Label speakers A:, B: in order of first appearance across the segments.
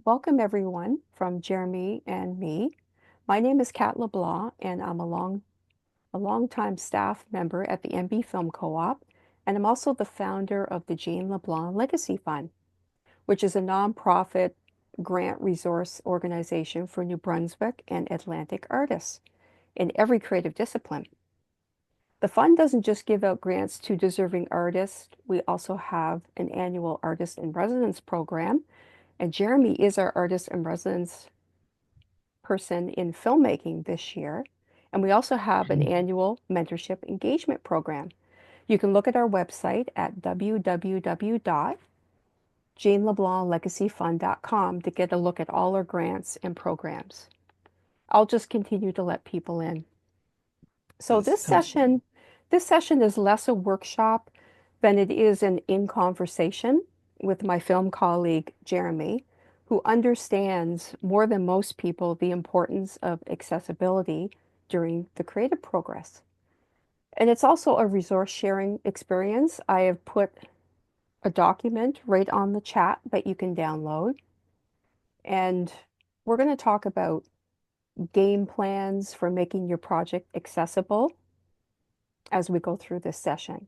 A: Welcome everyone from Jeremy and me. My name is Kat LeBlanc and I'm a longtime staff member at the MB Film Co-op, and I'm also the founder of the Jane LeBlanc Legacy Fund, which is a nonprofit grant resource organization for New Brunswick and Atlantic artists in every creative discipline. The fund doesn't just give out grants to deserving artists. We also have an annual artist in residence program, and Jeremy is our artist in residence person in filmmaking this year. And we also have an annual mentorship engagement program. You can look at our website at www.janeleblanclegacyfund.com to get a look at all our grants and programs. I'll just continue to let people in. So
B: This sounds fun.
A: this session is less a workshop than it is an in conversation with my film colleague Jeremy, who understands more than most people the importance of accessibility during the creative progress. And it's also a resource sharing experience. I have put a document right on the chat that you can download. And we're going to talk about game plans for making your project accessible as we go through this session.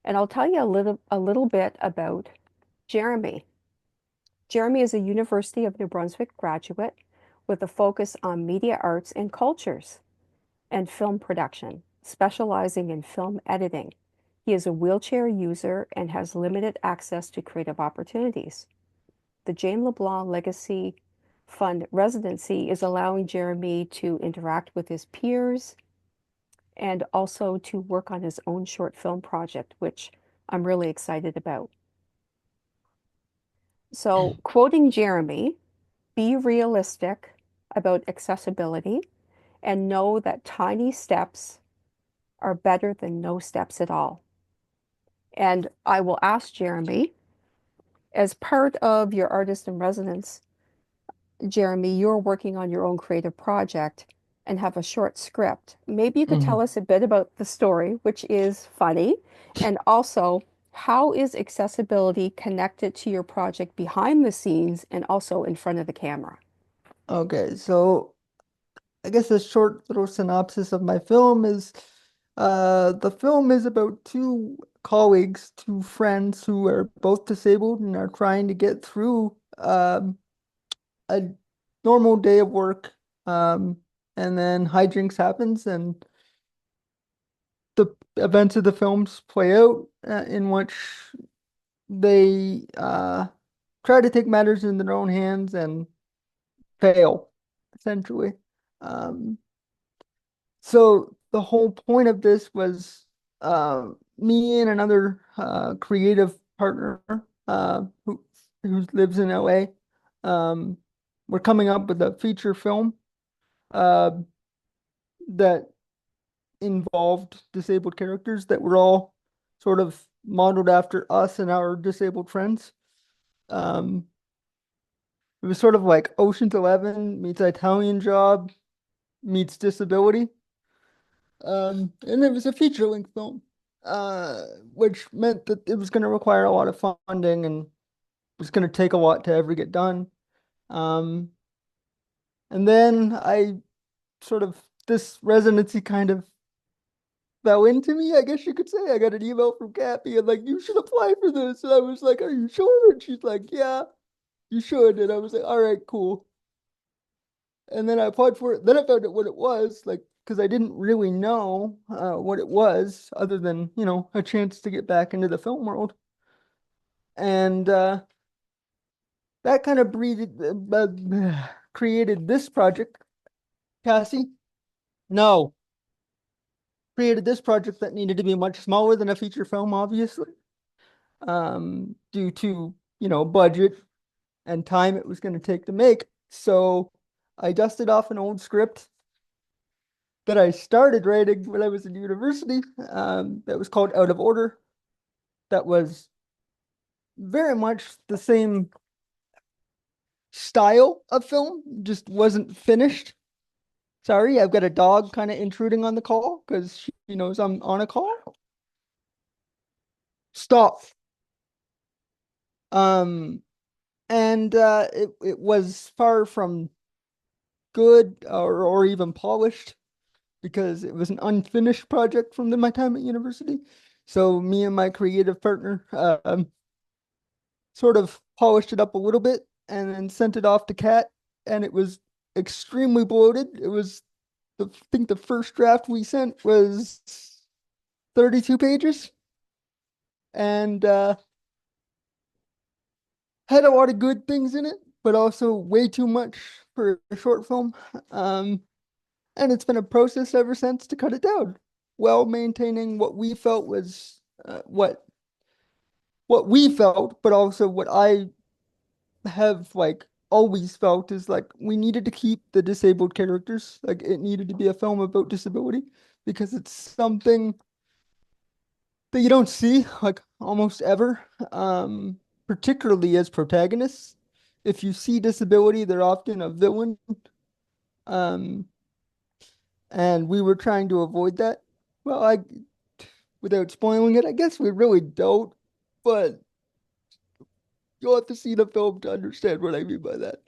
A: And I'll tell you a little bit about Jeremy. Jeremy is a University of New Brunswick graduate with a focus on media arts and cultures and film production, specializing in film editing. He is a wheelchair user and has limited access to creative opportunities. The Jane LeBlanc Legacy Fund residency is allowing Jeremy to interact with his peers and also to work on his own short film project, which I'm really excited about. So, quoting Jeremy, be realistic about accessibility and know that tiny steps are better than no steps at all. And I will ask Jeremy, as part of your artist in residence, Jeremy, you're working on your own creative project and have a short script. Maybe you could tell
B: Mhm.
A: us a bit about the story, which is funny, and also how is accessibility connected to your project behind the scenes and also in front of the camera?
B: Okay, so I guess a short little synopsis of my film is the film is about two colleagues, two friends who are both disabled and are trying to get through a normal day of work. Um, and then hijinks happens and the events of the films play out in which they try to take matters in their own hands and fail, essentially. Um, so the whole point of this was me and another creative partner who lives in LA. We're coming up with a feature film uh, that involved disabled characters that were all sort of modeled after us and our disabled friends. Um, it was sort of like Ocean's 11 meets Italian Job meets Disability. And it was a feature-length film, uh, which meant that it was going to require a lot of funding and was going to take a lot to ever get done. Um, and then I sort of, this residency kind of fell into me, I guess you could say. I got an email from Kat being like, you should apply for this. And I was like, are you sure? And she's like, yeah, you should. And I was like, all right, cool. And then I applied for it. Then I found out what it was, like, because I didn't really know what it was, other than, a chance to get back into the film world. And that kind of created this project, Cassie. No, created this project that needed to be much smaller than a feature film, obviously, due to, budget and time it was going to take to make. So I dusted off an old script that I started writing when I was in university. That was called Out of Order. That was very much the same style of film, just wasn't finished. Sorry, I've got a dog kind of intruding on the call because she knows I'm on a call. Stop. Um, and it was far from good or even polished because it was an unfinished project from my time at university. So me and my creative partner sort of polished it up a little bit and then sent it off to Cat, and it was extremely bloated. It was I think the first draft we sent was 32 pages and had a lot of good things in it, but also way too much for a short film. Um, and it's been a process ever since to cut it down, while maintaining what we felt was what we felt, but also what I have like always felt is like we needed to keep the disabled characters. Like it needed to be a film about disability because it's something that you don't see like almost ever, particularly as protagonists. If you see disability, they're often a villain. Um, and we were trying to avoid that. Well, without spoiling it, I guess we really don't, but you'll have to see the film to understand what I mean by that.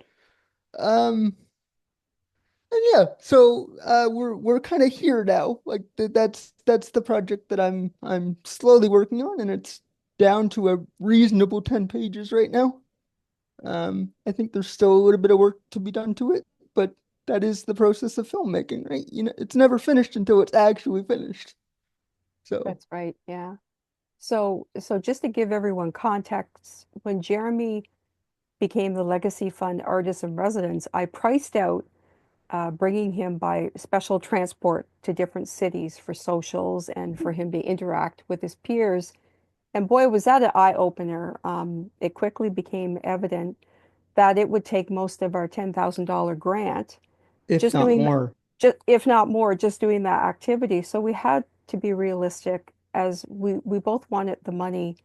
B: Um, and yeah, so we're kind of here now. Like that's the project that I'm slowly working on, and it's down to a reasonable 10 pages right now. I think there's still a little bit of work to be done to it, but that is the process of filmmaking, right? You know, it's never finished until it's actually finished. So,
A: That's right. Yeah. So just to give everyone context, when Jeremy became the Legacy Fund Artist in Residence, I priced out bringing him by special transport to different cities for socials and for him to interact with his peers. And boy, was that an eye opener. It quickly became evident that it would take most of our $10,000 grant
B: if
A: just
B: not
A: doing,
B: more,
A: just if not more, just doing that activity. So we had to be realistic as we both wanted the money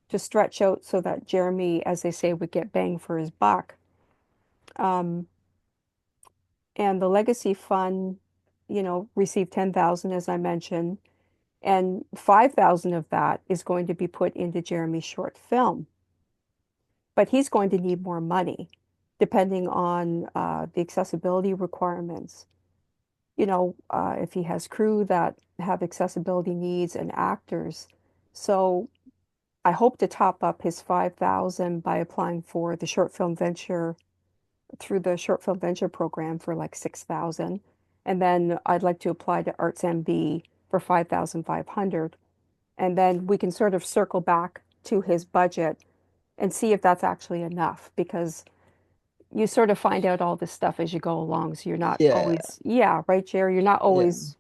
A: to stretch out so that Jeremy, as they say, would get bang for his buck. Um, and the Legacy Fund, received 10,000, as I mentioned, and 5,000 of that is going to be put into Jeremy's short film. But he's going to need more money, depending on the accessibility requirements. If he has crew that have accessibility needs and actors. So I hope to top up his 5,000 by applying for the short film venture through the short film venture program for like 6,000. And then I'd like to apply to artsnb for 5,500. And then we can sort of circle back to his budget and see if that's actually enough because you sort of find out all this stuff as you go along. So you're not
B: yeah,
A: always, yeah, right, Jerry, you're not
B: yeah.
A: always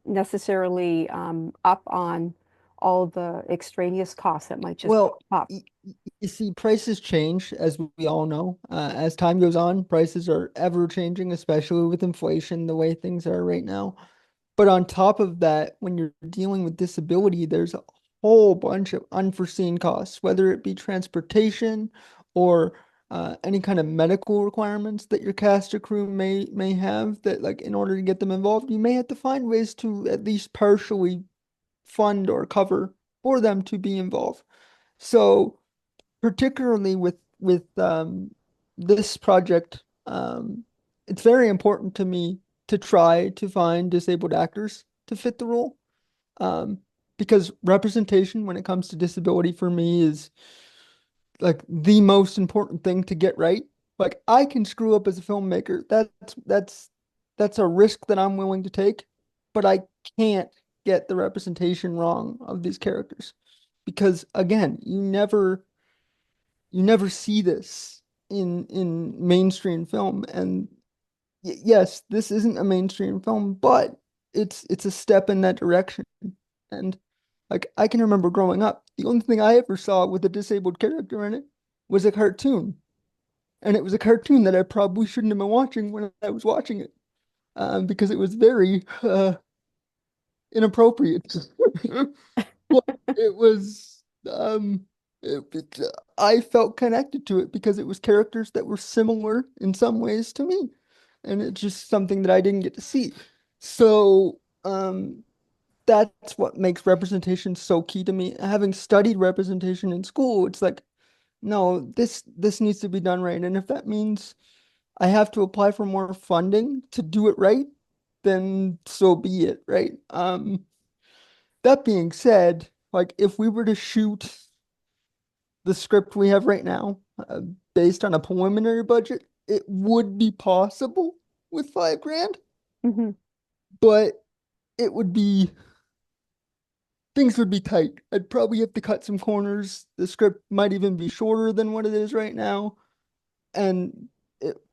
A: necessarily up on all the extraneous costs that might just
B: Well,
A: pop up.
B: you see, prices change as we all know. As time goes on, prices are ever changing, especially with inflation, the way things are right now. But on top of that, when you're dealing with disability, there's a whole bunch of unforeseen costs, whether it be transportation or any kind of medical requirements that your cast or crew may have that like in order to get them involved, you may have to find ways to at least partially fund or cover for them to be involved. So particularly with this project, it's very important to me to try to find disabled actors to fit the role. Um, because representation when it comes to disability for me is like the most important thing to get right. Like I can screw up as a filmmaker. That's a risk that I'm willing to take, but I can't get the representation wrong of these characters. Because again, you never see this in mainstream film, and yes, this isn't a mainstream film, but it's a step in that direction. And like I can remember growing up, the only thing I ever saw with a disabled character in it was a cartoon, and it was a cartoon that I probably shouldn't have been watching when I was watching it, because it was very inappropriate. But it was I felt connected to it because it was characters that were similar in some ways to me. And it's just something that I didn't get to see. So that's what makes representation so key to me. Having studied representation in school, it's like no, this needs to be done right. And if that means I have to apply for more funding to do it right, then so be it, right? That being said, like if we were to shoot the script we have right now, based on a preliminary budget, it would be possible with 5 grand,
A: Hmm.
B: but it would be things would be tight. I'd probably have to cut some corners. The script might even be shorter than what it is right now. And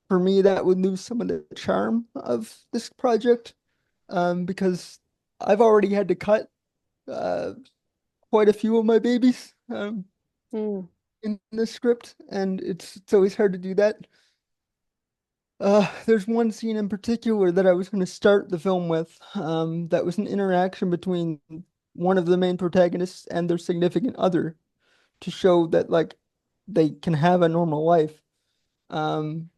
B: for me, that would lose some of the charm of this project, because I've already had to cut uh, quite a few of my babies
A: Mm.
B: in the script, and it's always hard to do that. There's one scene in particular that I was going to start the film with, that was an interaction between one of the main protagonists and their significant other to show that like they can have a normal life.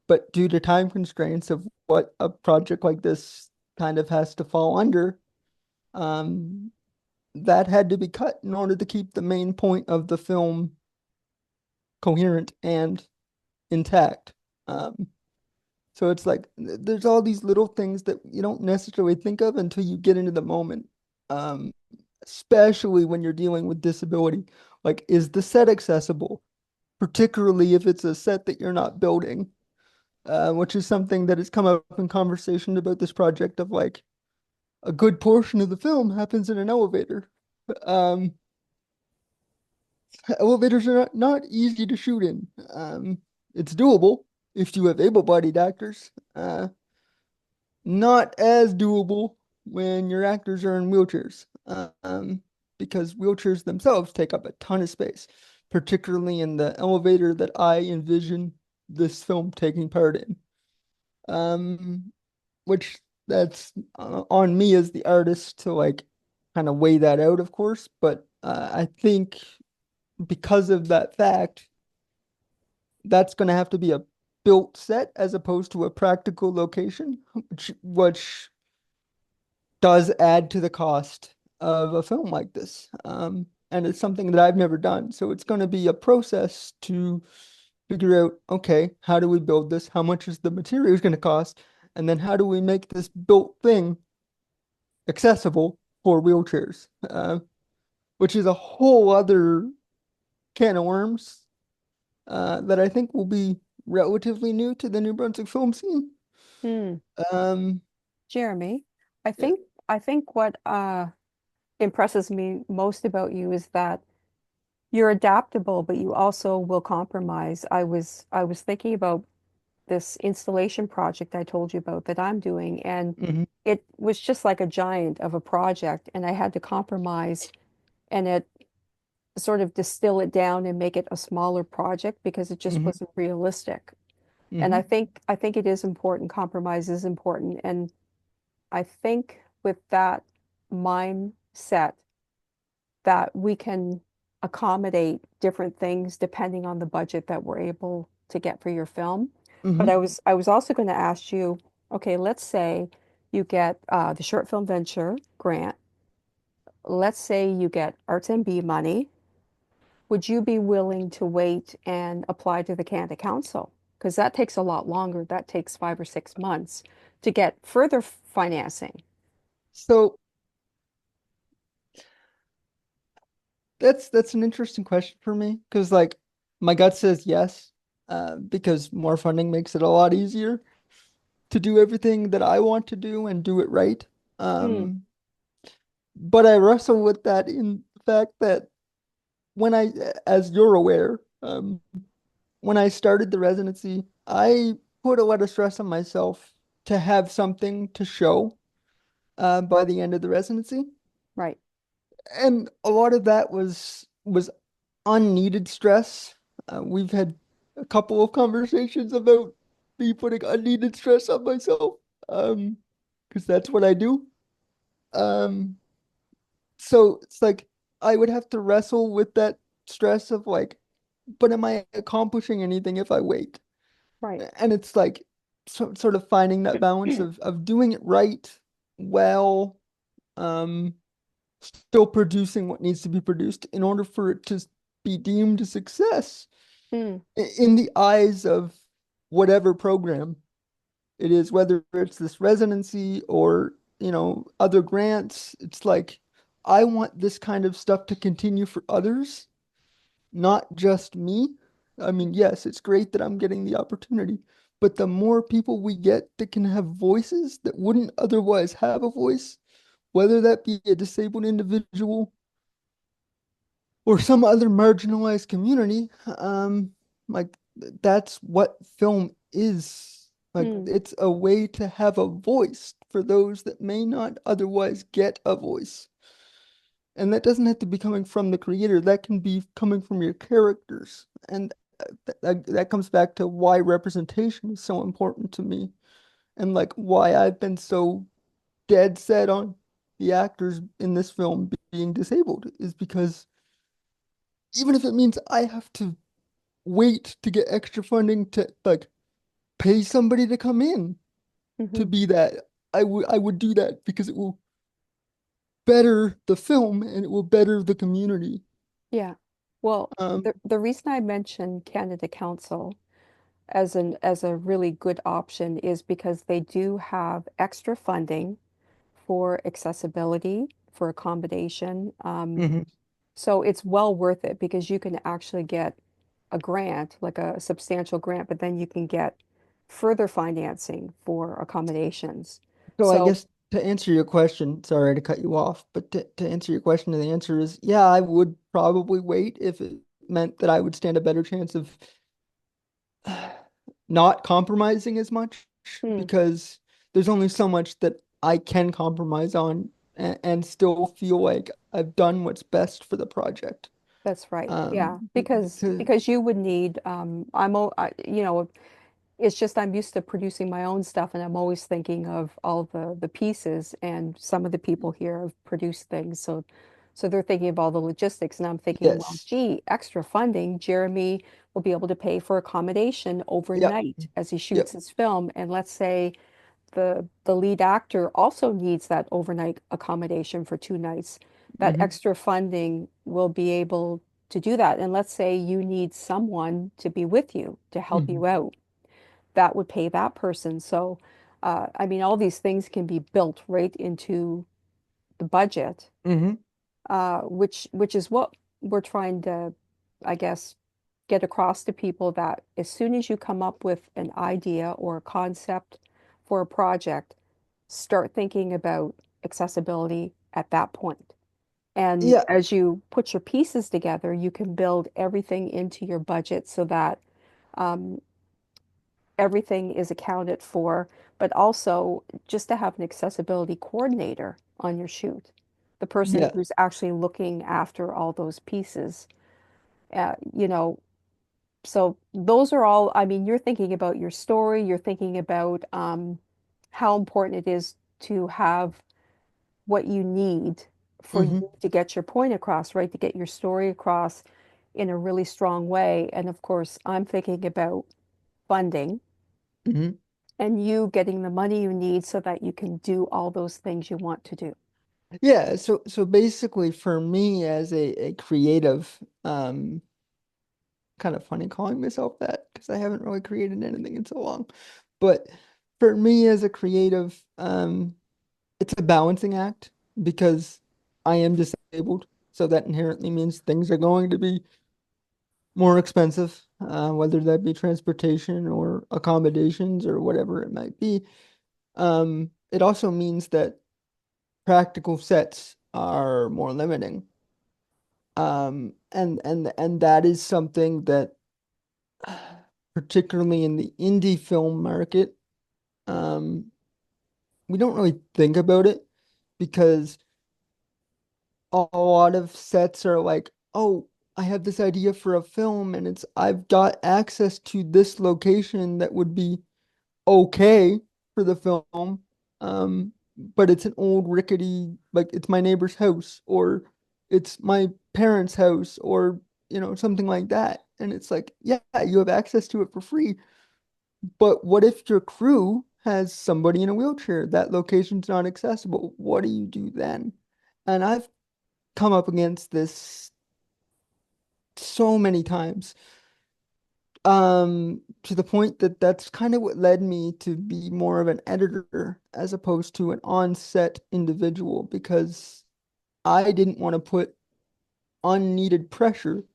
B: But due to time constraints of what a project like this kind of has to fall under, um, that had to be cut in order to keep the main point of the film coherent and intact. Um, so it's like there's all these little things that you don't necessarily think of until you get into the moment. Um, Especially when you're dealing with disability. Like, is the set accessible? Particularly if it's a set that you're not building, which is something that has come up in conversation about this project of like a good portion of the film happens in an elevator. Um, Elevators are not easy to shoot in. It's doable if you have able-bodied actors. Not as doable when your actors are in wheelchairs, because wheelchairs themselves take up a ton of space, particularly in the elevator that I envision this film taking part in. Um, which that's on me as the artist to like kind of weigh that out, of course. But I think because of that fact, that's going to have to be a built set as opposed to a practical location, which does add to the cost of a film like this. And it's something that I've never done. So it's going to be a process to figure out, okay, how do we build this? How much is the materials going to cost? And then how do we make this built thing accessible for wheelchairs? Which is a whole other can of worms, that I think will be relatively new to the New Brunswick film scene.
A: Mm.
B: Um,
A: Jeremy, I
B: yeah.
A: think I think what impresses me most about you is that you're adaptable, but you also will compromise. I was thinking about this installation project I told you about that I'm doing, and
B: Mhm,
A: it was just like a giant of a project, and I had to compromise and it sort of distill it down and make it a smaller project because it just
B: mhm,
A: wasn't realistic. And I
B: mhm,
A: think I think it is important. Compromise is important, and I think with that mindset that we can accommodate different things depending on the budget that we're able to get for your film. But
B: mhm.
A: I was also going to ask you, okay, let's say you get the short film venture grant. Let's say you get artsnb money. Would you be willing to wait and apply to the Canada Council? Because that takes a lot longer. That takes 5 or 6 months to get further financing.
B: So that's an interesting question for me because like my gut says yes, because more funding makes it a lot easier to do everything that I want to do and do it right.
A: Mm,
B: Um, but I wrestle with that in the fact that when I, as you're aware, when I started the residency, I put a lot of stress on myself to have something to show, by the end of the residency.
A: right,
B: And a lot of that was unneeded stress. We've had a couple of conversations about me putting unneeded stress on myself, um, because that's what I do. Um, so it's like I would have to wrestle with that stress of like, but am I accomplishing anything if I wait?
A: right,
B: And it's like sort of finding that balance of doing it right, well, um, still producing what needs to be produced in order for it to be deemed a success.
A: Mm,
B: in the eyes of whatever program it is, whether it's this residency or, other grants. It's like, I want this kind of stuff to continue for others, not just me. I mean, yes, it's great that I'm getting the opportunity, but the more people we get that can have voices that wouldn't otherwise have a voice, whether that be a disabled individual or some other marginalized community, like that's what film is. Like
A: mm,
B: it's a way to have a voice for those that may not otherwise get a voice. And that doesn't have to be coming from the creator. That can be coming from your characters. And that comes back to why representation is so important to me and like why I've been so dead set on the actors in this film being disabled is because even if it means I have to wait to get extra funding to like pay somebody to come in to
A: hmm.
B: be that, I would do that because it will better the film and it will better the community.
A: Yeah. Well,
B: Um,
A: the reason I mentioned Canada Council as a really good option is because they do have extra funding for accessibility, for accommodation.
B: mhm.
A: So it's well worth it because you can actually get a grant, like a substantial grant, but then you can get further financing for accommodations.
B: So I
A: So,
B: guess to answer your question, sorry to cut you off, but to answer your question, the answer is yeah, I would probably wait if it meant that I would stand a better chance of not compromising as much
A: hmm,
B: because there's only so much that I can compromise on and still feel like I've done what's best for the project.
A: that's right. Yeah,
B: Um, to,
A: because you would need you know, it's just I'm used to producing my own stuff and I'm always thinking of all the pieces and some of the people here have produced things. So they're thinking of all the logistics and I'm thinking, well,
B: yes.
A: gee, extra funding, Jeremy will be able to pay for accommodation
B: Yep.
A: overnight as he shoots
B: Yep.
A: his film. And let's say the lead actor also needs that overnight accommodation for 2 nights. That
B: Hmm.
A: extra funding will be able to do that. And let's say you need someone to be with you to help
B: Hmm.
A: you out that would pay that person. So, I mean, all these things can be built right into the budget,
B: Hmm.
A: which is what we're trying to, I guess, get across to people that as soon as you come up with an idea or a concept for a project, start thinking about accessibility at that point. And
B: Yeah.
A: as you put your pieces together, you can build everything into your budget so that um, everything is accounted for, but also just to have an accessibility coordinator on your shoot, the person
B: Yeah.
A: who's actually looking after all those pieces. You know, so those are all, I mean, you're thinking about your story, you're thinking about how important it is to have what you need for you
B: Hmm.
A: to get your point across, right? To get your story across in a really strong way. And of course, I'm thinking about funding
B: Hmm.
A: and you getting the money you need so that you can do all those things you want to do.
B: Yeah. So basically for me as a creative, kind of funny calling myself that because I haven't really created anything in so long. But for me as a creative, it's a balancing act because I am disabled. So that inherently means things are going to be more expensive, whether that be transportation or accommodations or whatever it might be. It also means that practical sets are more limiting. And that is something that particularly in the indie film market, um, we don't really think about it because a lot of sets are like, oh, I have this idea for a film and I've got access to this location that would be okay for the film. But it's an old rickety, like it's my neighbor's house or it's my parents' house or, something like that. And it's like, yeah, you have access to it for free. But what if your crew has somebody in a wheelchair? That location's not accessible. What do you do then? And I've come up against this so many times To the point that that's kind of what led me to be more of an editor as opposed to an on-set individual because I didn't want to put unneeded pressure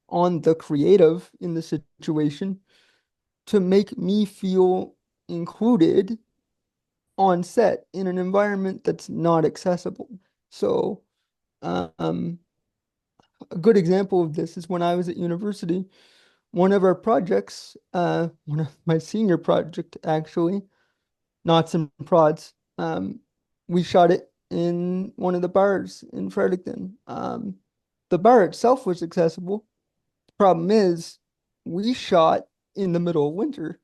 B: on the creative in the situation to make me feel included on set in an environment that's not accessible. So, um, a good example of this is when I was at university, one of our projects, one of my senior project actually, Knots and Prods, we shot it in one of the bars in Fredericton. The bar itself was accessible. The problem is we shot in the middle of winter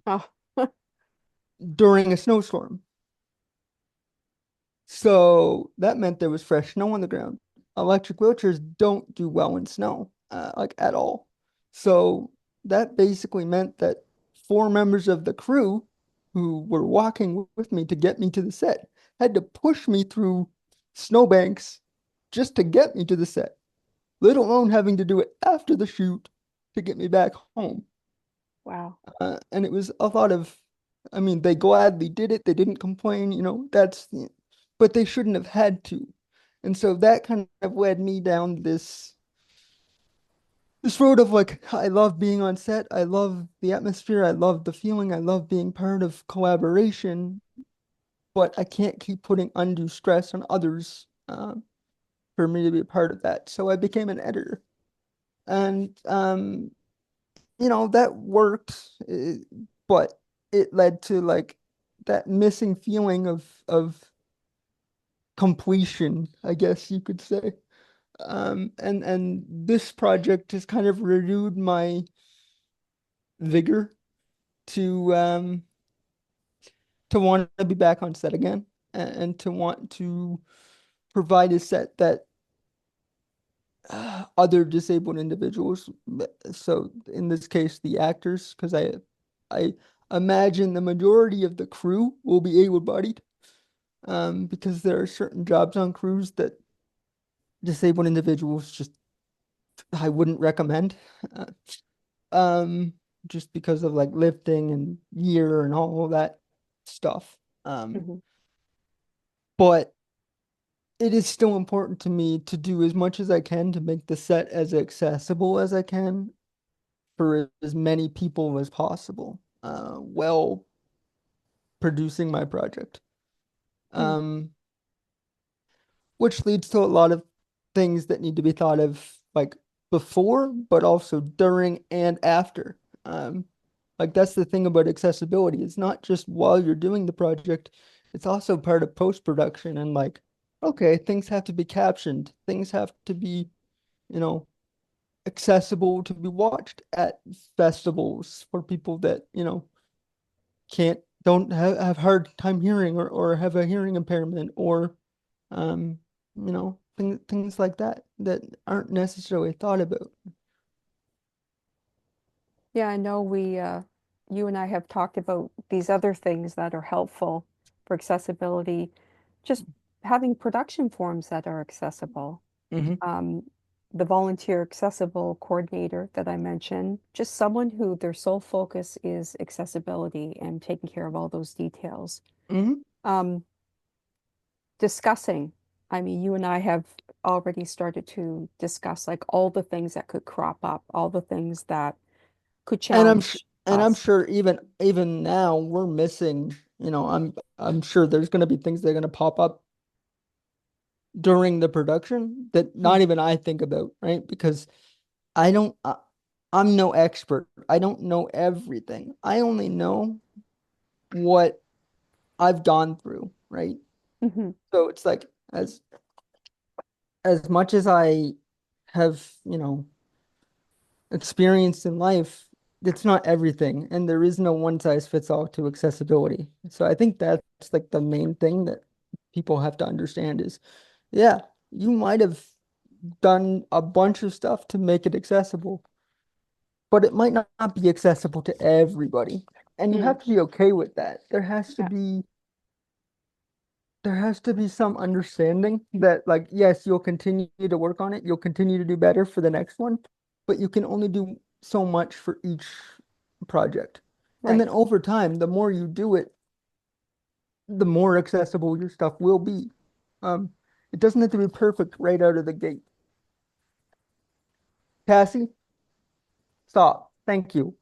A: Oh,
B: during a snowstorm. So that meant there was fresh snow on the ground. Electric wheelchairs don't do well in snow, like at all. So that basically meant that four members of the crew who were walking with me to get me to the set had to push me through snowbanks just to get me to the set, let alone having to do it after the shoot to get me back home.
A: wow.
B: And it was a lot of, I mean, they gladly did it. They didn't complain, but they shouldn't have had to. And so that kind of led me down this road of like, I love being on set. I love the atmosphere. I love the feeling. I love being part of collaboration, but I can't keep putting undue stress on others, for me to be a part of that. So I became an editor. And that worked, but it led to like that missing feeling of completion, I guess you could say. And this project has kind of renewed my vigor to want to be back on set again and to want to provide a set that other disabled individuals, so in this case the actors, because I imagine the majority of the crew will be able-bodied, because there are certain jobs on crews that disabled individuals just I wouldn't recommend, uh, um, just because of like lifting and gear and all of that stuff.
A: Hmm.
B: But it is still important to me to do as much as I can to make the set as accessible as I can for as many people as possible, while producing my project.
A: Mm.
B: Um, which leads to a lot of things that need to be thought of like before, but also during and after. Like that's the thing about accessibility. It's not just while you're doing the project, it's also part of post-production and like, okay, things have to be captioned, things have to be, you know, accessible to be watched at festivals for people that, don't have hard time hearing or have a hearing impairment or um things like that that aren't necessarily thought about.
A: Yeah, I know you and I have talked about these other things that are helpful for accessibility, just having production forms that are accessible.
B: Hmm.
A: Um, the volunteer accessible coordinator that I mentioned, just someone who their sole focus is accessibility and taking care of all those details.
B: Hmm.
A: Um, discussing, I mean, you and I have already started to discuss like all the things that could crop up, all the things that could
B: and I'm sh
A: challenge
B: and I'm
A: us.
B: sure even now we're missing, I'm sure there's going to be things that are going to pop up during the production that not
A: Mm,
B: even I think about, right? Because I don't I'm no expert. I don't know everything. I only know what I've gone through, right?
A: mhm,
B: So it's like as much as I have, experienced in life, it's not everything, and there is no one size fits all to accessibility. So I think that's like the main thing that people have to understand is, yeah, you might have done a bunch of stuff to make it accessible, but it might not be accessible to everybody. And you
A: mm,
B: have to be okay with that.
A: yeah,
B: There has to be some understanding that, yes, you'll continue to work on it, you'll continue to do better for the next one, but you can only do so much for each project. And
A: Right.
B: then over time, the more you do it, the more accessible your stuff will be. Um, it doesn't have to be perfect right out of the gate. Cassie, stop. Thank you.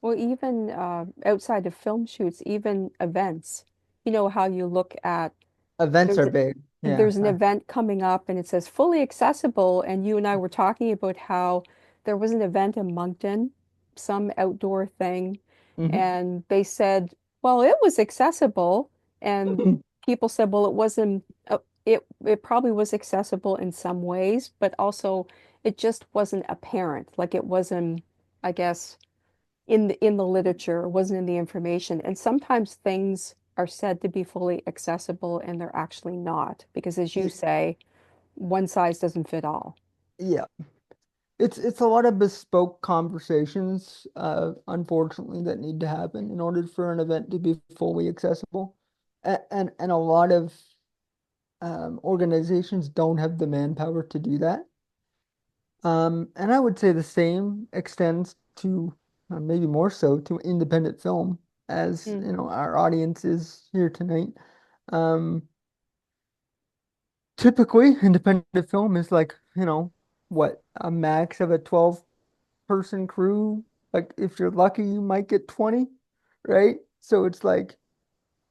A: Well, even outside of film shoots, even events, you know how you look at
B: Events
A: there's
B: are big. Yeah.
A: there's an event coming up and it says fully accessible, and you and I were talking about how there was an event in Moncton, some outdoor thing,
B: Mhm.
A: and they said, well, it was accessible, and people said, well, it wasn't. It probably was accessible in some ways, but also it just wasn't apparent. Like it wasn't, I guess in the literature, wasn't in the information. And sometimes things are said to be fully accessible and they're actually not, because as you
B: Y-
A: say, one size doesn't fit all.
B: Yeah. It's a lot of bespoke conversations, unfortunately, that need to happen in order for an event to be fully accessible. And a lot of organizations don't have the manpower to do that. And I would say the same extends to maybe more so to independent film, as
A: Mm.
B: you know, our audience is here tonight. Um, Typically, independent film is like, what, a max of a 12-person crew. Like if you're lucky, you might get 20, right? So it's like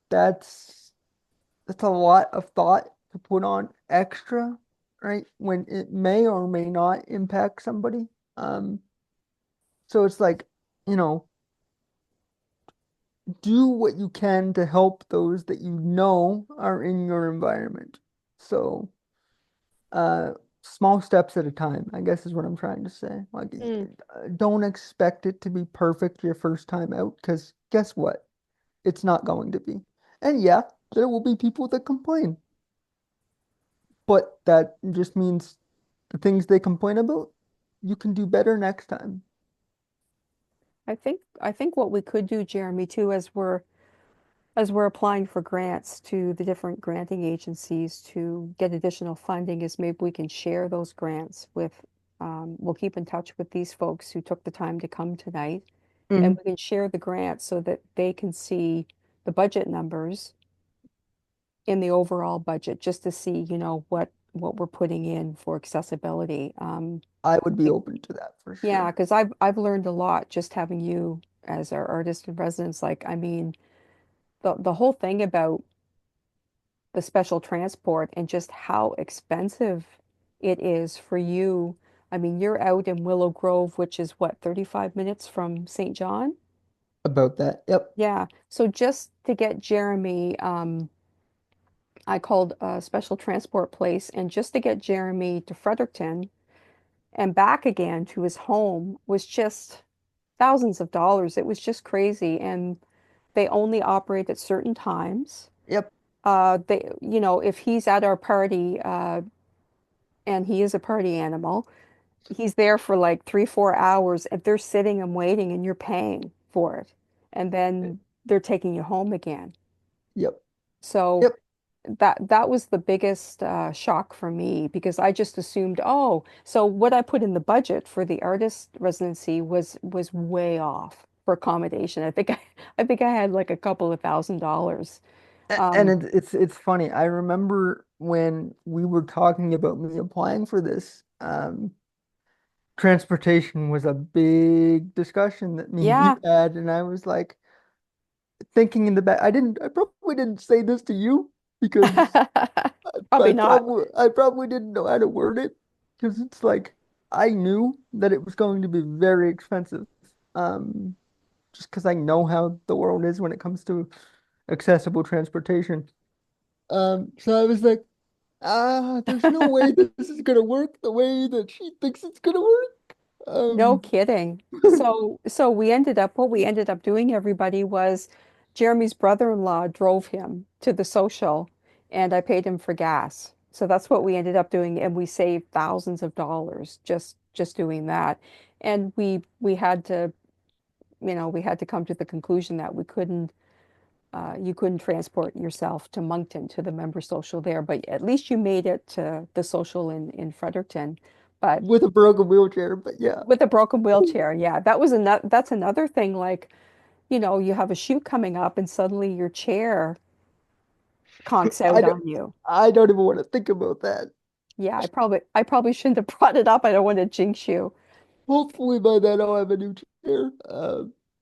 B: that's that's a lot of thought to put on extra, right? When it may or may not impact somebody. Um, so it's like, you know, do what you can to help those that you know are in your environment. So, uh, small steps at a time, I guess is what I'm trying to say. Like,
A: Mm.
B: don't expect it to be perfect your first time out, because guess what? It's not going to be. And yeah, there will be people that complain, but that just means the things they complain about, you can do better next time.
A: I think what we could do, Jeremy, too, as we're applying for grants to the different granting agencies to get additional funding, is maybe we can share those grants with, we'll keep in touch with these folks who took the time to come tonight, and
B: Mhm.
A: we can share the grants so that they can see the budget numbers in the overall budget, just to see, what we're putting in for accessibility.
B: I would be open to that for
A: Yeah,
B: sure.
A: because I've learned a lot just having you as our artist in residence. Like, I mean, the whole thing about the special transport and just how expensive it is for you. I mean, you're out in Willow Grove, which is what, 35 minutes from St. John?
B: About that. Yep.
A: Yeah. So just to get Jeremy, I called a special transport place, and just to get Jeremy to Fredericton and back again to his home was just thousands of dollars. It was just crazy. And they only operate at certain times.
B: Yep.
A: If he's at our party, and he is a party animal, he's there for like 3, 4 hours, and they're sitting and waiting, and you're paying for it. And then they're taking you home again.
B: Yep.
A: So
B: Yep.
A: that was the biggest shock for me, because I just assumed, oh, so what I put in the budget for the artist residency was way off for accommodation. I think I had like a couple of $1,000s.
B: And
A: Um,
B: it's funny. I remember when we were talking about me applying for this, transportation was a big discussion that me and you
A: yeah,
B: had, and I was like thinking in the back. I probably didn't say this to you because
A: probably not.
B: I probably didn't know how to word it, because it's like I knew that it was going to be very expensive. Um, just because I know how the world is when it comes to accessible transportation. So I was like, there's no way this is gonna work the way that she thinks it's gonna work.
A: No kidding. So what we ended up doing, everybody, was Jeremy's brother-in-law drove him to the social, and I paid him for gas. So that's what we ended up doing, and we saved thousands of dollars just doing that. And we had to come to the conclusion that you couldn't transport yourself to Moncton to the member social there, but at least you made it to the social in Fredericton. but
B: with a broken wheelchair, but yeah.
A: with a broken wheelchair. Yeah, that's another thing. Like, you have a shoot coming up and suddenly your chair conks
B: I
A: out
B: don't
A: on you.
B: I don't even want to think about that.
A: Yeah, I probably shouldn't have brought it up. I don't want to jinx you.
B: Hopefully by then I'll have a new chair.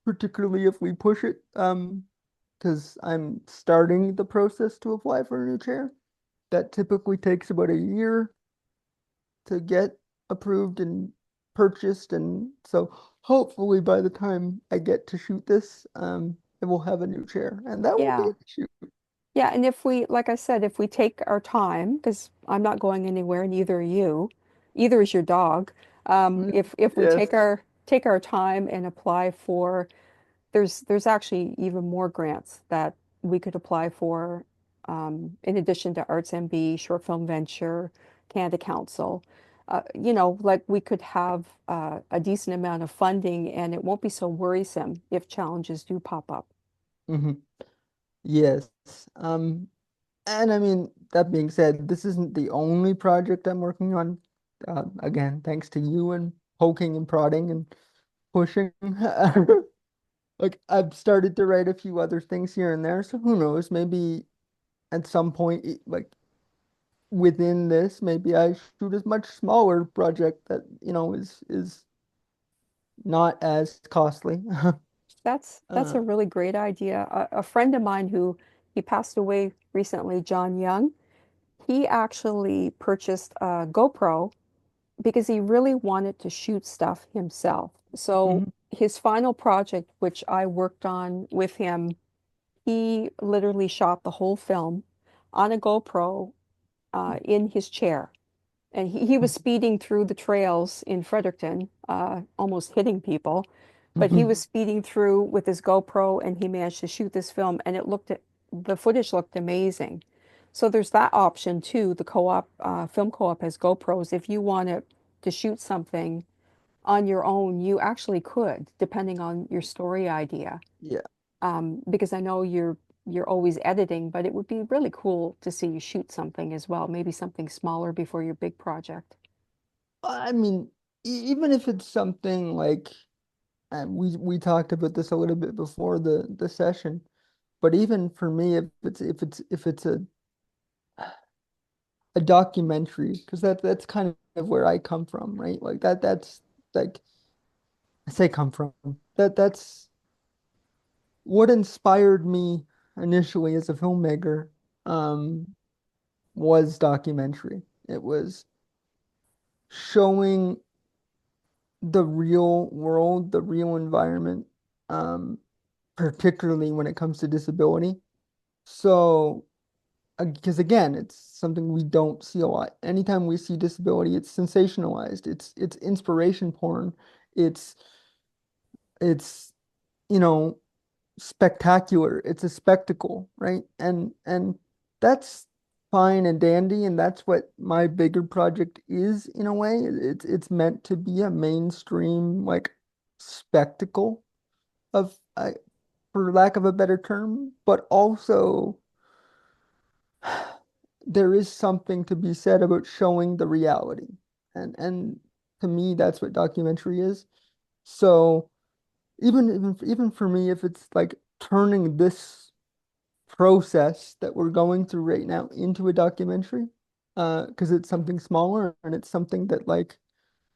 B: Particularly if we push it. Because I'm starting the process to apply for a new chair. That typically takes about a year to get approved and purchased, and so hopefully by the time I get to shoot this, I will have a new chair, and that won't be
A: Yeah.
B: an issue.
A: Yeah, and if we, like I said, if we take our time, because I'm not going anywhere, neither are you, either is your dog. If we
B: Yes.
A: take our time and apply for, there's actually even more grants that we could apply for, in addition to artsnb, Short Film Venture, Canada Council. Like we could have a decent amount of funding, and it won't be so worrisome if challenges do pop up.
B: Hmm. Yes. Um, and I mean, that being said, this isn't the only project I'm working on. Again, thanks to you and poking and prodding and pushing. Like I've started to write a few other things here and there, so who knows? Maybe at some point, like within this, maybe I shoot a much smaller project that, is not as costly.
A: That's
B: Uh,
A: a really great idea. A friend of mine who he passed away recently, John Young, he actually purchased a GoPro because he really wanted to shoot stuff himself. So
B: mhm,
A: his final project, which I worked on with him, he literally shot the whole film on a GoPro in his chair. And he was speeding through the trails in Fredericton, almost hitting people. But he
B: mhm.
A: was speeding through with his GoPro and he managed to shoot this film and the footage looked amazing. So there's that option too. The co-op, film co-op has GoPros. If you wanted to shoot something on your own, you actually could, depending on your story idea.
B: Yeah.
A: Because I know you're always editing, but it would be really cool to see you shoot something as well, maybe something smaller before your big project.
B: I mean, even if it's something like, we talked about this a little bit before the session, but even for me, if it's a documentary, because that's kind of where I come from, right? Like that's like I say come from. That's what inspired me initially as a filmmaker, um, was documentary. It was showing the real world, the real environment, um, particularly when it comes to disability. So, because again, it's something we don't see a lot. Anytime we see disability, it's sensationalized. It's inspiration porn. It's it's you know spectacular. It's a spectacle, right? And that's fine and dandy, and that's what my bigger project is in a way. It's meant to be a mainstream like spectacle of, for lack of a better term, but also there is something to be said about showing the reality. And to me, that's what documentary is. So even for me, if it's like turning this process that we're going through right now into a documentary, because it's something smaller and it's something that like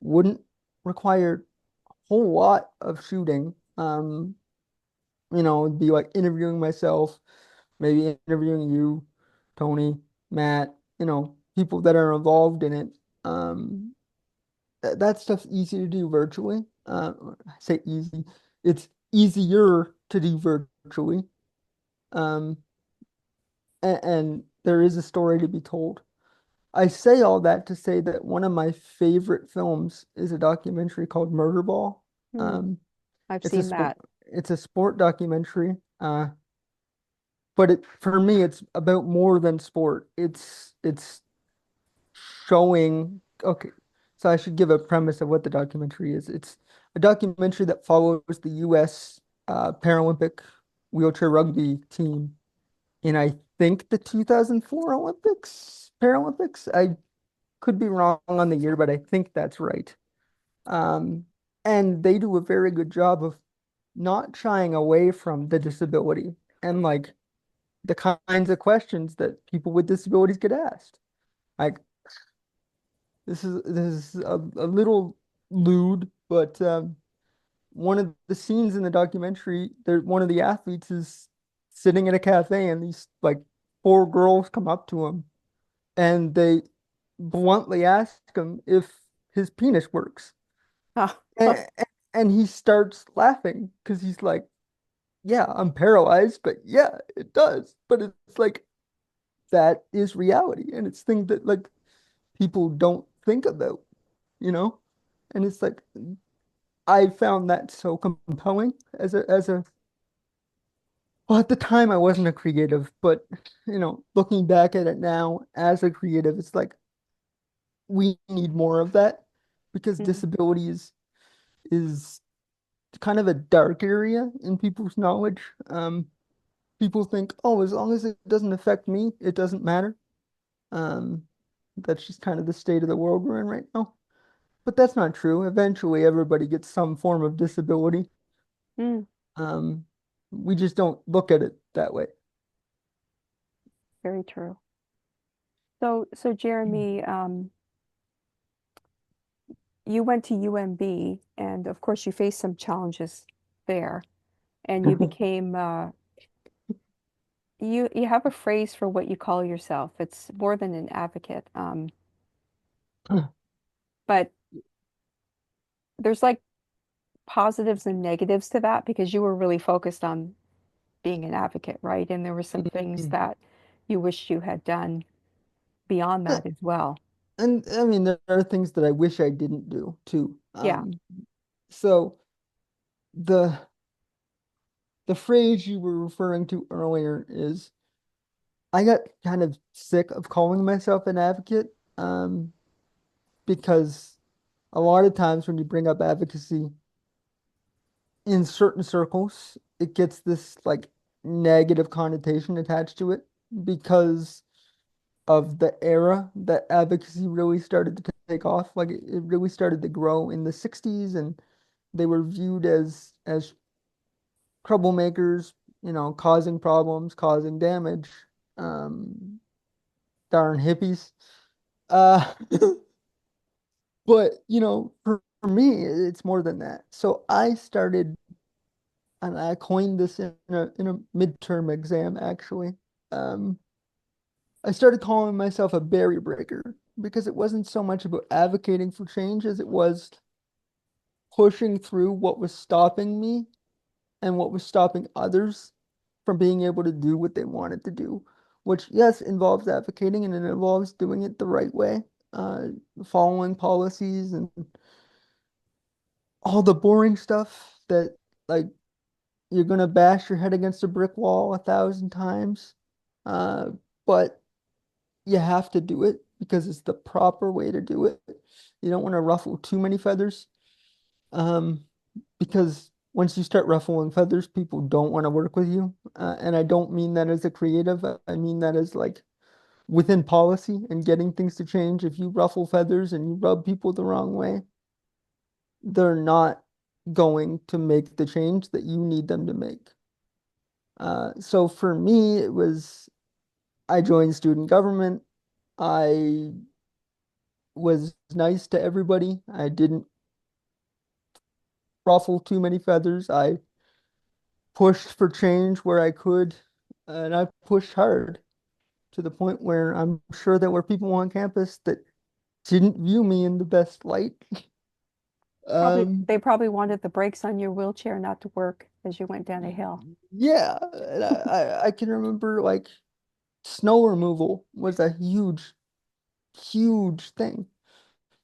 B: wouldn't require a whole lot of shooting. It'd be like interviewing myself, maybe interviewing you, Tony, Matt, people that are involved in it. That stuff's easy to do virtually. I say easy, it's easier to do virtually. Um, and there is a story to be told. I say all that to say that one of my favorite films is a documentary called Murder Ball.
A: Hmm,
B: Um,
A: I've
B: it's a
A: seen
B: sport,
A: that.
B: it's a sport documentary. But for me, it's about more than sport. It's showing, okay, so I should give a premise of what the documentary is. It's a documentary that follows the US Paralympic wheelchair rugby team in, I think, the 2004 Olympics, Paralympics. Could be wrong on the year, but I think that's right. Um, and they do a very good job of not shying away from the disability and like the kinds of questions that people with disabilities get asked. Like this is a little lewd, but one of the scenes in the documentary, there one of the athletes is sitting in a cafe and these like four girls come up to him and they bluntly ask him if his penis works.
A: Ah,
B: And, and he starts laughing because he's like, yeah, I'm paralyzed, but yeah, it does. But it's like that is reality. And it's things that like people don't think about, you know? And it's like I found that so compelling as a well, at the time I wasn't a creative, but looking back at it now as a creative, it's like we need more of that because
A: mm,
B: disability is kind of a dark area in people's knowledge. People think, oh, as long as it doesn't affect me, it doesn't matter. Um, that's just kind of the state of the world we're in right now. But that's not true. Eventually, everybody gets some form of disability.
A: mm,
B: Um, we just don't look at it that way.
A: very true. So Jeremy, you went to UMB, and of course, you faced some challenges there, and you became you have a phrase for what you call yourself. It's more than an advocate, but there's like positives and negatives to that because you were really focused on being an advocate, right? And there were some things that you wish you had done beyond that as well.
B: And I mean, there are things that I wish I didn't do too.
A: Yeah.
B: So the the phrase you were referring to earlier is I got kind of sick of calling myself an advocate, because a lot of times when you bring up advocacy in certain circles, it gets this like negative connotation attached to it because of the era that advocacy really started to take off. Like it really started to grow in the 60s and they were viewed as troublemakers, causing problems, causing damage. Um, darn hippies. Uh, but for me, it's more than that. So I started, and I coined this in a midterm exam actually. Um, I started calling myself a barrier breaker because it wasn't so much about advocating for change as it was pushing through what was stopping me and what was stopping others from being able to do what they wanted to do, which, yes, involves advocating and it involves doing it the right way, uh, following policies and all the boring stuff that, like, you're gonna bash your head against a brick wall 1,000 times. Uh, but you have to do it because it's the proper way to do it. You don't want to ruffle too many feathers. Um, because once you start ruffling feathers, people don't want to work with you. And I don't mean that as a creative. I mean that as like within policy and getting things to change. If you ruffle feathers and you rub people the wrong way, they're not going to make the change that you need them to make. So for me, it was I joined student government. I was nice to everybody. I didn't ruffle too many feathers. I pushed for change where I could, and I pushed hard to the point where I'm sure there were people on campus that didn't view me in the best light.
A: Probably
B: Um,
A: they probably wanted the brakes on your wheelchair not to work as you went down a hill.
B: yeah, and I can remember like snow removal was a huge, huge thing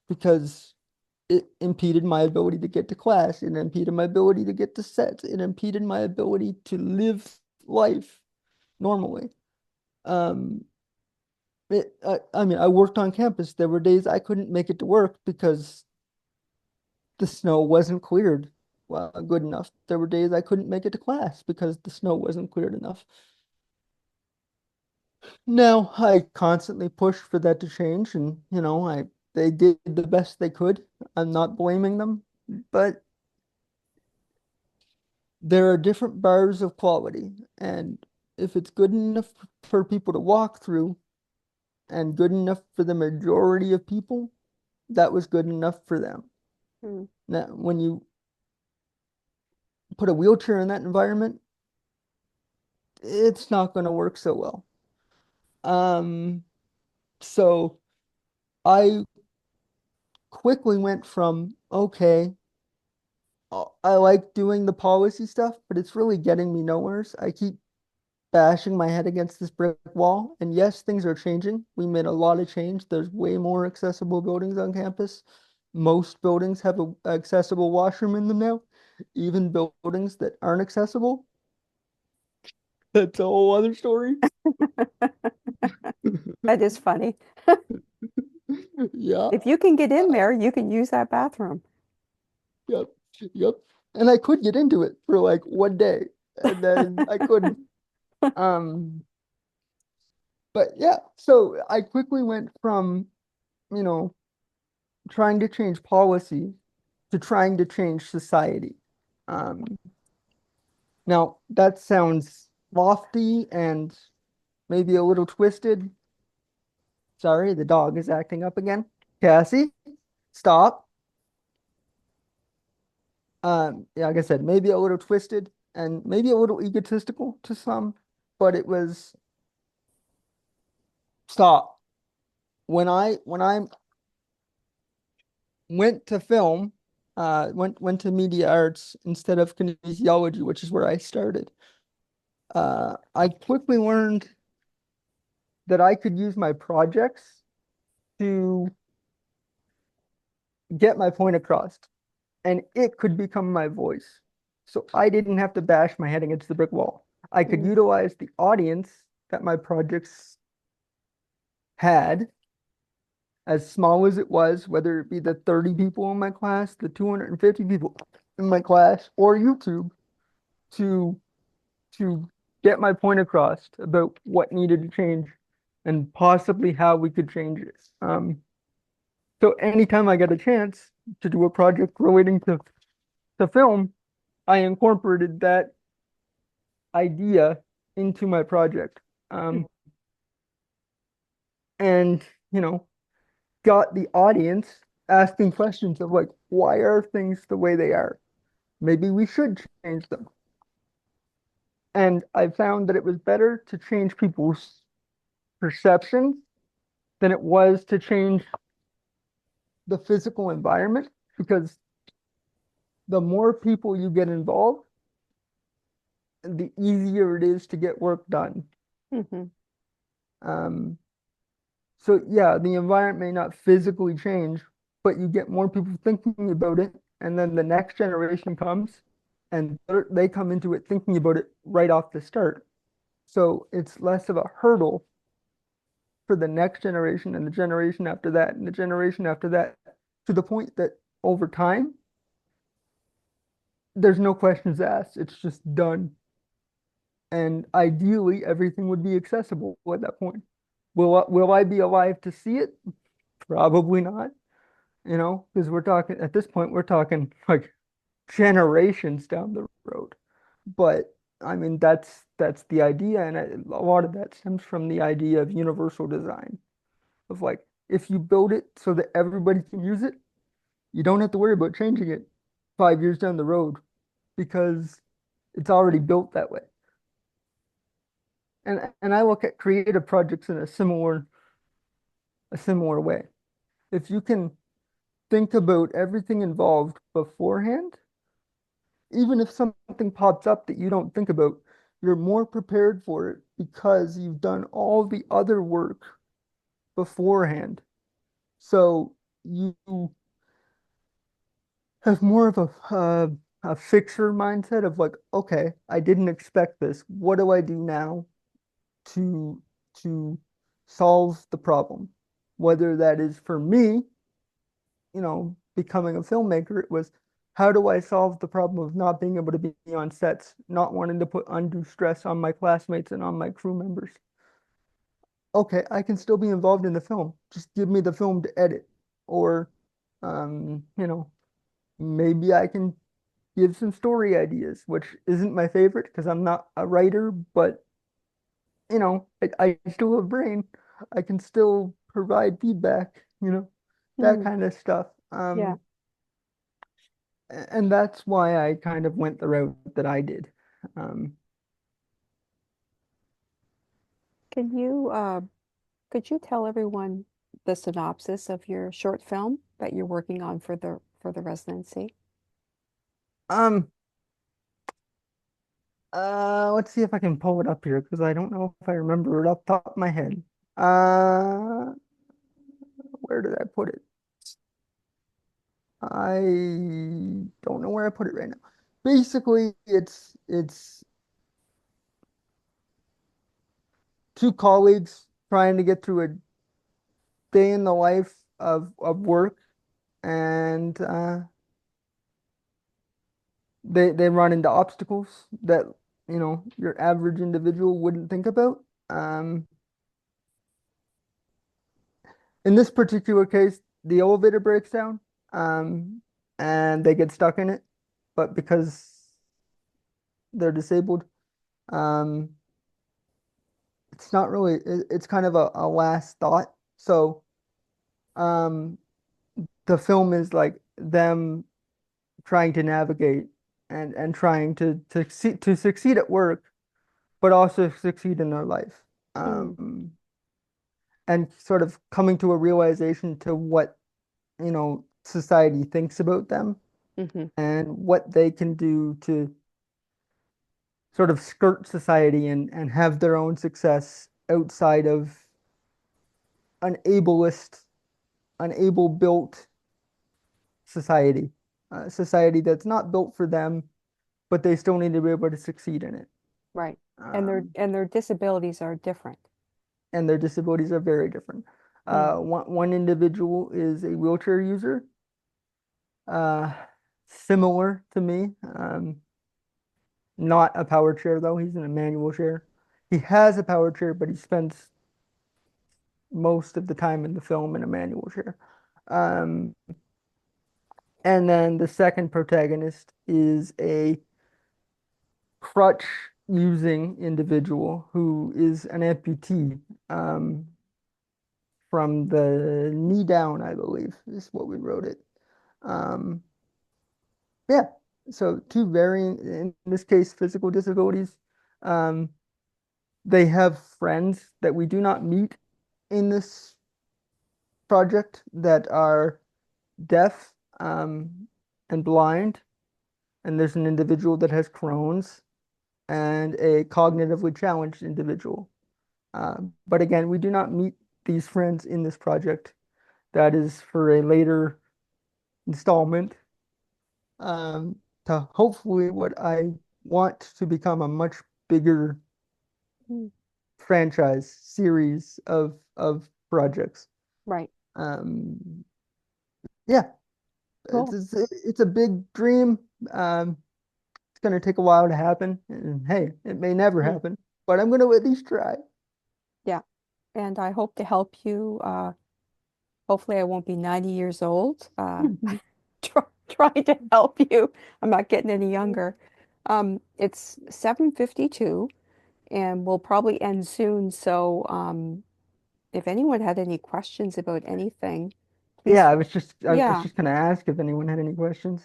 B: because it impeded my ability to get to class. It impeded my ability to get to sets. It impeded my ability to live life normally. Um, I mean, I worked on campus. There were days I couldn't make it to work because the snow wasn't cleared well good enough. There were days I couldn't make it to class because the snow wasn't cleared enough. Now, I constantly push for that to change, and they did the best they could. I'm not blaming them, but there are different bars of quality, and if it's good enough for people to walk through and good enough for the majority of people, that was good enough for them.
A: Hmm.
B: Now, when you put a wheelchair in that environment, it's not going to work so well. Um, so I quickly went from, okay, I like doing the policy stuff, but it's really getting me nowheres. I keep bashing my head against this brick wall. And yes, things are changing. We made a lot of change. There's way more accessible buildings on campus. Most buildings have a accessible washroom in them now. Even buildings that aren't accessible, that's a whole other story.
A: That is funny.
B: Yeah.
A: If you can get in
B: Uh,
A: there, you can use that bathroom.
B: yep. Yep. And I could get into it for like one day, and then I couldn't. Um, but yeah, so I quickly went from, you know, trying to change policy to trying to change society. Um, Now, that sounds lofty and maybe a little twisted. Sorry, the dog is acting up again. Cassie, stop. Yeah, like I said, maybe a little twisted and maybe a little egotistical to some, but it was stop. When I went to film, went to media arts instead of kinesiology, which is where I started. I quickly learned that I could use my projects to get my point across, and it could become my voice. So I didn't have to bash my head against the brick wall. I could
A: Mm,
B: utilize the audience that my projects had, as small as it was, whether it be the 30 people in my class, the 250 people in my class, or YouTube, to to get my point across about what needed to change and possibly how we could change it. So anytime I got a chance to do a project relating to film, I incorporated that idea into my project.
A: mm,
B: Um, and, you know, got the audience asking questions of like, why are things the way they are? Maybe we should change them. And I found that it was better to change people's perceptions than it was to change the physical environment, because the more people you get involved, the easier it is to get work done.
A: mhm,
B: Um, So yeah, the environment may not physically change, but you get more people thinking about it, and then the next generation comes and they come into it thinking about it right off the start. So it's less of a hurdle for the next generation and the generation after that and the generation after that, to the point that over time, there's no questions asked. It's just done. And ideally, everything would be accessible at that point. Will I be alive to see it? Probably not. Because we're talking at this point, we're talking like generations down the road. But I mean, that's the idea, and a lot of that stems from the idea of universal design, of like if you build it so that everybody can use it, you don't have to worry about changing it 5 years down the road because it's already built that way. And I look at creative projects in a similar way. If you can think about everything involved beforehand, even if something pops up that you don't think about, you're more prepared for it because you've done all the other work beforehand. So you have more of a fixer mindset of like, okay, I didn't expect this. What do I do now to to solve the problem? Whether that is for me, becoming a filmmaker, it was how do I solve the problem of not being able to be on sets, not wanting to put undue stress on my classmates and on my crew members. okay, I can still be involved in the film. Just give me the film to edit. Or, you know, maybe I can give some story ideas, which isn't my favorite because I'm not a writer, but I still have a brain. I can still provide feedback, that
A: Hmm.
B: kind of stuff.
A: Yeah.
B: And that's why I kind of went the route that I did. Um,
A: Can you could you tell everyone the synopsis of your short film that you're working on for the residency?
B: um, let's see if I can pull it up here because I don't know if I remember it off the top of my head. Uh, where did I put it? I don't know where I put it right now. Basically, it's two colleagues trying to get through a day in the life of work, and they run into obstacles that your average individual wouldn't think about. Um, in this particular case, the elevator breaks down, um, and they get stuck in it, but because they're disabled, um, it's not really. It's kind of a last thought. So um, the film is like them trying to navigate and trying to succeed at work, but also succeed in their life.
A: Mm,
B: Um, and sort of coming to a realization to what, society thinks about them
A: hmm.
B: and what they can do to sort of skirt society and have their own success outside of an unable built society, a society that's not built for them, but they still need to be able to succeed in it.
A: Right.
B: Um,
A: And their disabilities are different.
B: and their disabilities are very different.
A: Mm,
B: One individual is a wheelchair user, uh, similar to me. Not a power chair though. He's in a manual chair. He has a power chair, but he spends most of the time in the film in a manual chair. Um, and then the second protagonist is a crutch using individual who is an amputee, um, from the knee down, I believe, is what we wrote it. Um, yeah, so two varying, in this case, physical disabilities. Um, they have friends that we do not meet in this project that are deaf, and blind. And there's an individual that has Crohn's and a cognitively challenged individual. But again, we do not meet these friends in this project. That is for a later installment, um, to hopefully what I want to become a much bigger
A: mm,
B: franchise series of projects.
A: right.
B: Um, yeah,
A: Cool.
B: it's a big dream. It's going to take a while to happen, and hey, it may never
A: Mm,
B: happen, but I'm going to at least try.
A: yeah. And I hope to help you. Hopefully, I won't be 90 years old. Trying to help you. I'm not getting any younger. It's 7:52, and we'll probably end soon. So, if anyone had any questions about anything, please,
B: Yeah, I was
A: yeah,
B: just going to ask if anyone had any questions.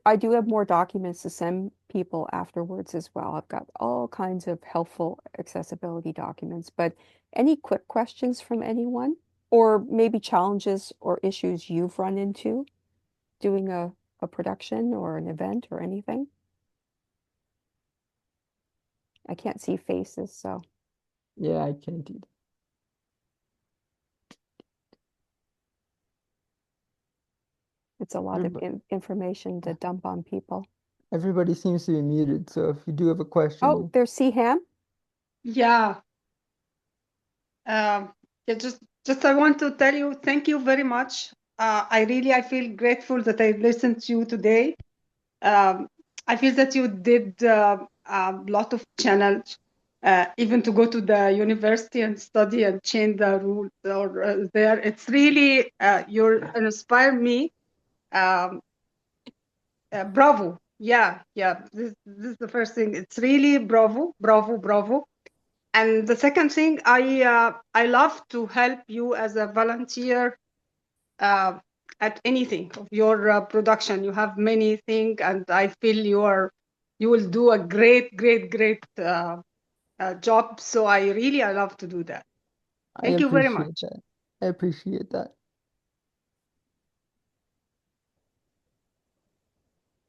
A: I do have more documents to send people afterwards as well. I've got all kinds of helpful accessibility documents, but any quick questions from anyone? Or maybe challenges or issues you've run into doing a production or an event or anything? I can't see faces, so
B: Yeah, I can't either.
A: it's a lot of
B: Everybody,
A: information to dump on people.
B: everybody seems to be muted, so if you do have a question,
A: Oh, there's Ham.
C: Yeah, um, yeah, just I want to tell you thank you very much. I feel grateful that I listened to you today. Um, I feel that you did a lot of challenge even to go to the university and study and change the rules or there. It's really you inspire me. Um, bravo. Yeah, yeah. This is the first thing. It's really bravo, bravo, bravo. And the second thing, I love to help you as a volunteer uh, at anything of your production. You have many things, and I feel you will do a great, great, great job. So I love to do that.
B: I
C: Thank you very
B: appreciate
C: much.
B: that. I appreciate that.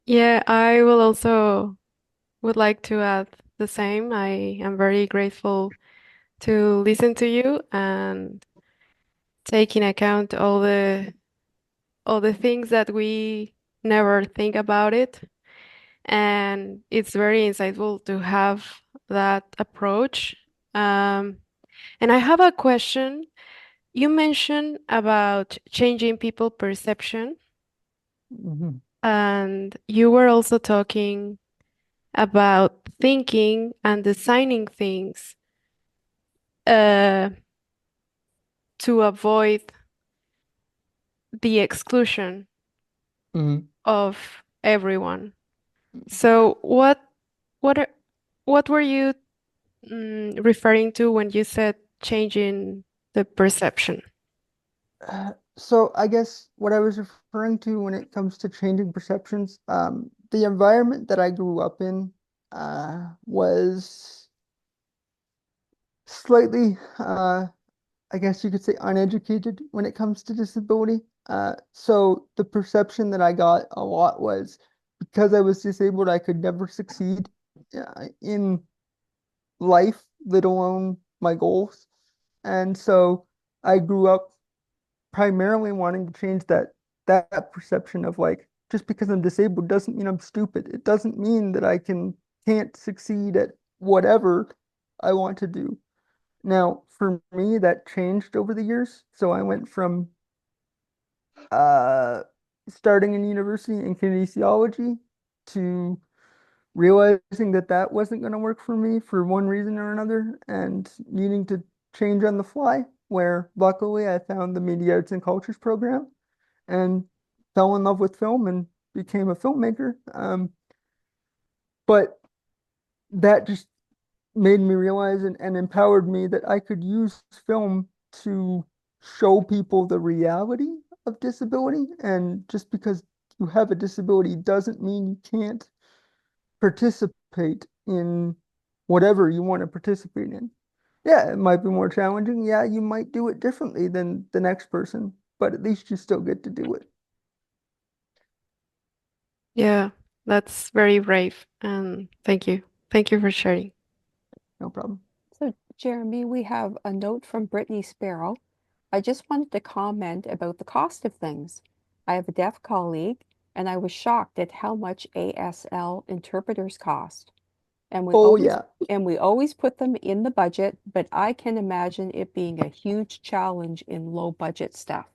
D: Yeah, I will also would like to add the same. I am very grateful to listen to you and take in account all the things that we never think about it. And it's very insightful to have that approach. Um, and I have a question. You mentioned about changing people perception,
B: Mhm.
D: and you were also talking about thinking and designing things uh, to avoid the exclusion
B: Mhm.
D: of everyone. So what are, what were you referring to when you said changing the perception?
B: So I guess what I was referring to when it comes to changing perceptions, the environment that I grew up in was slightly, I guess you could say, uneducated when it comes to disability. So the perception that I got a lot was because I was disabled, I could never succeed in life, let alone my goals. And so I grew up primarily wanting to change that perception of like just because I'm disabled doesn't mean I'm stupid. It doesn't mean that I can't succeed at whatever I want to do. Now, for me, that changed over the years. So I went from uh starting in university in kinesiology to realizing that that wasn't going to work for me for one reason or another and needing to change on the fly, where luckily I found the Media Arts and Cultures program and fell in love with film and became a filmmaker. But that just made me realize and empowered me that I could use film to show people the reality of disability. And just because you have a disability doesn't mean you can't participate in whatever you want to participate in. Yeah, it might be more challenging. Yeah, you might do it differently than the next person, but at least you still get to do it.
D: Yeah, that's very brave. And thank you. Thank you for sharing.
B: No problem.
A: So, Jeremy, we have a note from Brittany Sparrow. I just wanted to comment about the cost of things. I have a deaf colleague, and I was shocked at how much ASL interpreters cost. And we
B: Oh,
A: always
B: yeah.
A: and we always put them in the budget, but I can imagine it being a huge challenge in low budget stuff.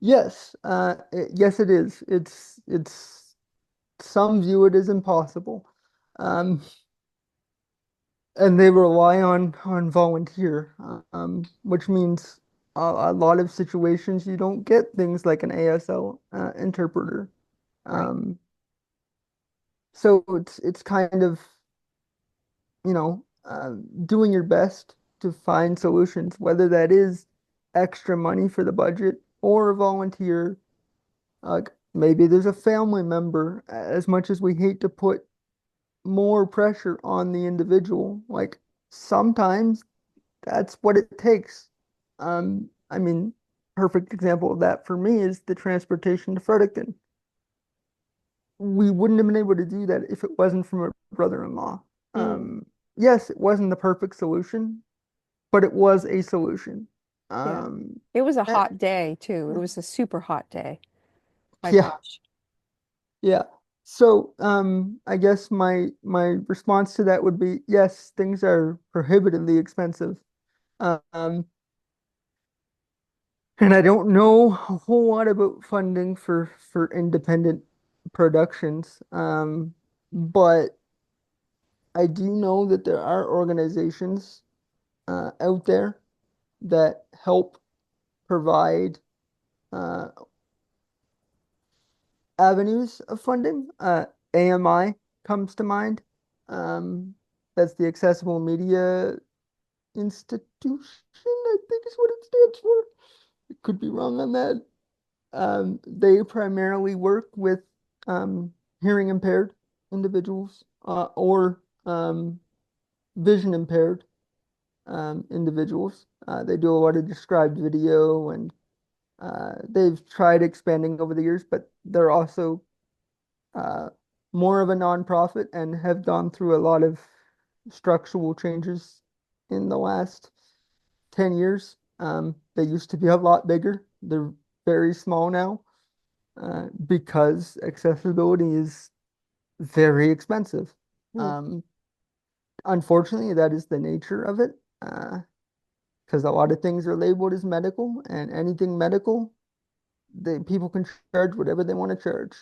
B: Yes, yes, it is. It's some view it as impossible, um, and they rely on volunteer, which means a lot of situations you don't get things like an ASL interpreter.
A: Right.
B: Um, so it's kind of doing your best to find solutions, whether that is extra money for the budget or a volunteer. Like maybe there's a family member, as much as we hate to put more pressure on the individual, like sometimes that's what it takes. I mean, perfect example of that for me is the transportation to Fredericton. We wouldn't have been able to do that if it wasn't for my brother-in-law.
A: Mm,
B: Yes, it wasn't the perfect solution, but it was a solution.
A: yeah.
B: Um,
A: It was a
B: eh,
A: hot day too. It was a super hot day. My
B: yeah,
A: gosh.
B: yeah. So, I guess my response to that would be yes, things are prohibitively expensive. Um, and I don't know a whole lot about funding for independent productions. But I do know that there are organizations out there that help provide uh, avenues of funding. AMI comes to mind. Um, that's the Accessible Media Institution, I think is what it stands for. I could be wrong on that. They primarily work with hearing impaired individuals or vision impaired individuals. They do a lot of described video and they've tried expanding over the years, but they're also uh, more of a nonprofit and have gone through a lot of structural changes in the last 10 years. They used to be a lot bigger. They're very small now because accessibility is very expensive.
A: Hmm.
B: Um, Unfortunately, that is the nature of it because a lot of things are labeled as medical, and anything medical, people can charge whatever they want to charge.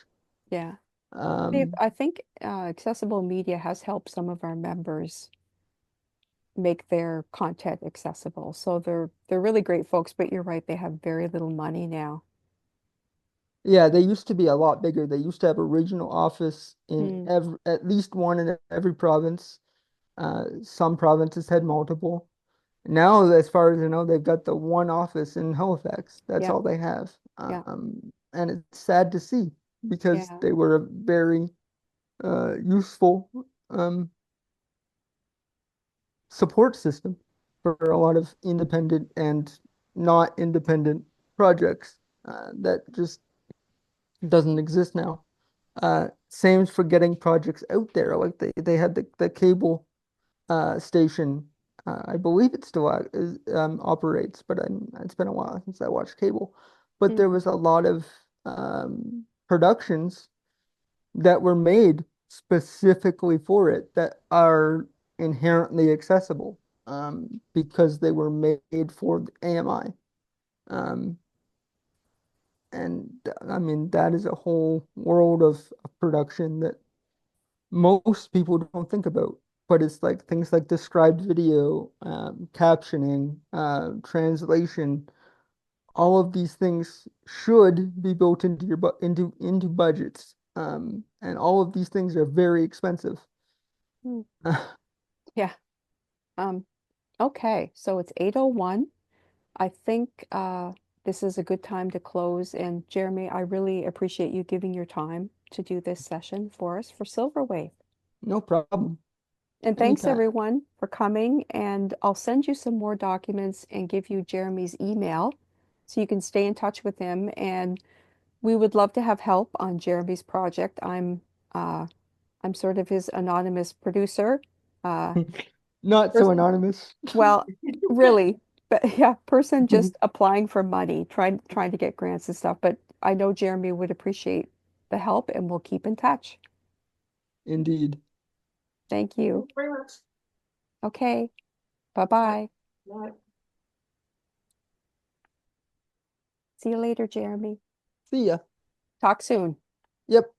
A: Yeah. Dave,
B: Um,
A: I think accessible media has helped some of our members make their content accessible. So they're really great folks, but you're right, they have very little money now.
B: yeah, they used to be a lot bigger. They used to have a regional office in
A: Mm,
B: every, at least one in every province. Some provinces had multiple. Now, as far as I know, they've got the one office in Halifax. That's
A: yeah,
B: all they have.
A: yeah,
B: And it's sad to see because
A: yeah.
B: they were a very useful um, support system for a lot of independent and not independent projects that just doesn't exist now. Same for getting projects out there. Like they had the cable station. I believe it still operates, but it's been a while since I watched cable. But there
A: Mm,
B: was a lot of productions that were made specifically for it that are inherently accessible because they were made for AMI. Um, and I mean, that is a whole world of production that most people don't think about. But it's like things like described video, captioning, translation. All of these things should be built into your into budgets. And all of these things are very expensive.
A: mm. Yeah. Um, okay, so it's 8:01. I think this is a good time to close. And Jeremy, I really appreciate you giving your time to do this session for us for Silverwave.
B: No problem.
A: And thanks
B: Anytime.
A: everyone for coming. And I'll send you some more documents and give you Jeremy's email so you can stay in touch with him. And we would love to have help on Jeremy's project. Uh, I'm sort of his anonymous producer. Uh,
B: Not so
A: person,
B: anonymous.
A: well, really, but yeah, person just applying for money, trying to get grants and stuff. But I know Jeremy would appreciate the help, and we'll keep in touch.
B: Indeed.
A: Thank you.
C: Thank you very much.
A: Okay,
C: Bye.
A: bye-bye.
C: Bye.
A: See you later, Jeremy.
B: See ya.
A: Talk soon.
B: Yep.